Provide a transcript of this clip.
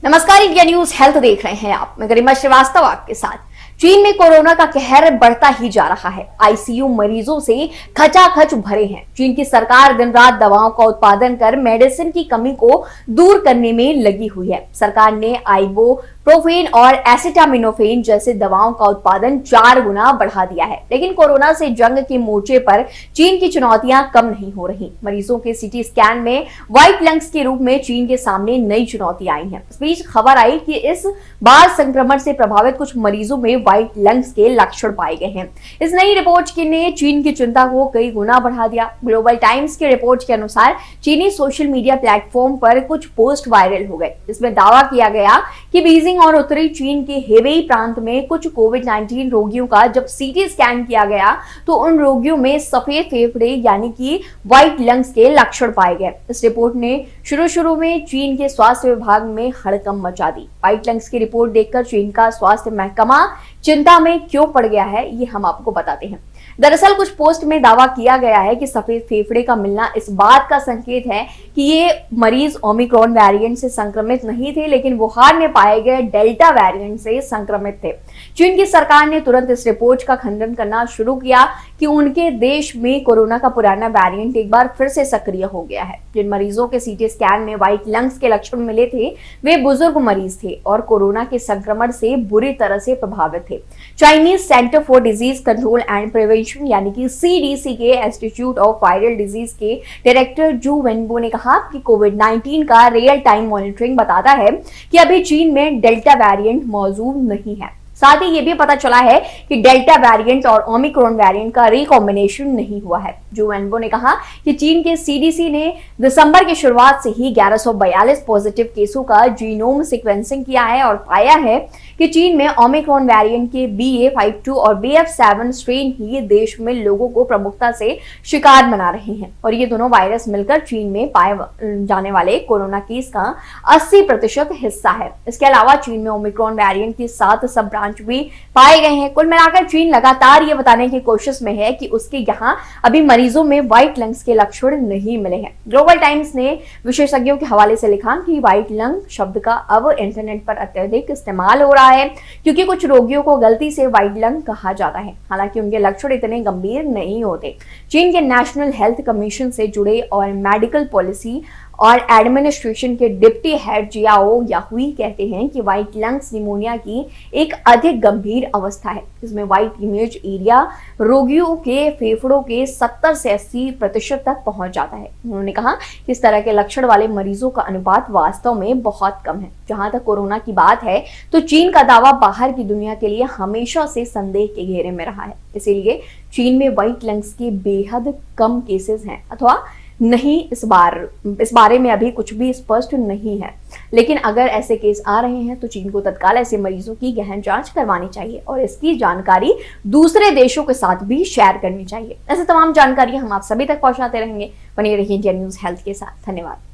नमस्कार, India news health देख रहे हैं आप। मैं गरिमा श्रीवास्तव आपके साथ। चीन में कोरोना का कहर बढ़ता ही जा रहा है। आईसीयू मरीजों से खचाखच भरे हैं। चीन की सरकार दिन रात दवाओं का उत्पादन कर मेडिसिन की कमी को दूर करने में लगी हुई है। सरकार ने आइबुप्रोफेन और एसिटामिनोफेन जैसे दवाओं का उत्पादन 4 गुना बढ़ा दिया है। लेकिन कोरोना से जंग के मोर्चे पर चीन की चुनौतियां कम नहीं हो रही। मरीजों के सीटी स्कैन में व्हाइट लंग्स के रूप में चीन के सामने नई चुनौती आई है। इस बीच खबर आई कि इस बार संक्रमण से प्रभावित कुछ मरीजों में व्हाइट लंग्स के लक्षण पाए गए हैं। इस नई रिपोर्ट ने चीन की चिंता को कई गुना बढ़ा दिया। ग्लोबल टाइम्स की रिपोर्ट के अनुसार चीनी सोशल मीडिया प्लेटफॉर्म पर कुछ पोस्ट वायरल हो गए। इसमें दावा किया गया कि बीजिंग और उत्तरी चीन के हेबेई प्रांत में कुछ कोविड-19 रोगियों का जब सीटी स्कैन किया गया तो उन रोगियों में सफेद फेफड़े यानी कि व्हाइट लंग्स के लक्षण पाए गए। इस रिपोर्ट ने शुरू में चीन के स्वास्थ्य विभाग में हड़कंप मचा दी। व्हाइट लंग्स की रिपोर्ट देखकर चीन का स्वास्थ्य महकमा चिंता में क्यों पड़ गया है, ये हम आपको बताते हैं। दरअसल कुछ पोस्ट में दावा किया गया है कि सफेद फेफड़े का मिलना इस बात का संकेत है कि ये मरीज ओमिक्रॉन वेरिएंट से संक्रमित नहीं थे, लेकिन वुहान में पाए गए डेल्टा वेरिएंट से संक्रमित थे। चीन की सरकार ने तुरंत इस रिपोर्ट का खंडन करना शुरू किया कि उनके देश में कोरोना का पुराना वेरिएंट एक बार फिर से सक्रिय हो गया है। जिन मरीजों के सीटी स्कैन में व्हाइट लंग्स के लक्षण मिले थे वे बुजुर्ग मरीज थे और कोरोना के संक्रमण से बुरी तरह से प्रभावित थे। Chinese centre for disease control and prevention यानी कि सीडीसी के इंस्टीट्यूट ऑफ वायरल डिजीज के डायरेक्टर जू वेनबो ने कहा कि कोविड-19 का रियल टाइम मॉनिटरिंग बताता है कि अभी चीन में डेल्टा वेरिएंट मौजूद नहीं है। साथ ही ये भी पता चला है कि डेल्टा वेरिएंट और ओमिक्रॉन वेरिएंट का रिकॉम्बिनेशन नहीं हुआ है। जो वेनबो ने कहा कि चीन के सीडीसी ने दिसंबर की शुरुआत से ही 1142 पॉजिटिव केसों का जीनोम सीक्वेंसिंग किया है और पाया है कि चीन में ओमिक्रॉन वेरिएंट के BA.5-2 और BF.7 स्ट्रेन ही देश में लोगों को प्रमुखता से शिकार बना रहे हैं और ये दोनों वायरस मिलकर चीन में पाए जाने वाले कोरोना केस का 80% हिस्सा है। इसके अलावा चीन में ओमिक्रॉन वेरिएंट के 7 सब ब्रांच भी पाए गए हैं। कुल मिलाकर चीन लगातार ये बताने की कोशिश में है कि उसके यहाँ अभी मरीजों में व्हाइट लंग्स के लक्षण नहीं मिले हैं। ग्लोबल टाइम्स ने विशेषज्ञों के हवाले से लिखा कि व्हाइट लंग शब्द का अब इंटरनेट पर अत्यधिक इस्तेमाल हो रहा है क्योंकि कुछ रोगियों को गलती से व्हाइट लंग कहा जाता है, हालांकि उनके लक्षण इतने गंभीर नहीं होते। चीन के नेशनल हेल्थ कमीशन से जुड़े और मेडिकल पॉलिसी और एडमिनिस्ट्रेशन के डिप्टी हेड जियाओ याहुई कहते हैं कि व्हाइट लंग्स निमोनिया की एक अधिक गंभीर अवस्था है, जिसमें व्हाइट इमेज एरिया रोगियों के फेफड़ों के 70 से 80% तक पहुंच जाता है। उन्होंने कहा कि इस तरह के लक्षण वाले मरीजों का अनुपात वास्तव में बहुत कम है। जहां तक कोरोना की बात है तो चीन का दावा बाहर की दुनिया के लिए हमेशा से संदेह के घेरे में रहा है। इसीलिए चीन में व्हाइट लंग्स के बेहद कम केसेस हैं अथवा नहीं, इस बारे में अभी कुछ भी स्पष्ट नहीं है। लेकिन अगर ऐसे केस आ रहे हैं तो चीन को तत्काल ऐसे मरीजों की गहन जांच करवानी चाहिए और इसकी जानकारी दूसरे देशों के साथ भी शेयर करनी चाहिए। ऐसे तमाम जानकारी हम आप सभी तक पहुंचाते रहेंगे। बने रहिए इंडिया न्यूज हेल्थ के साथ। धन्यवाद।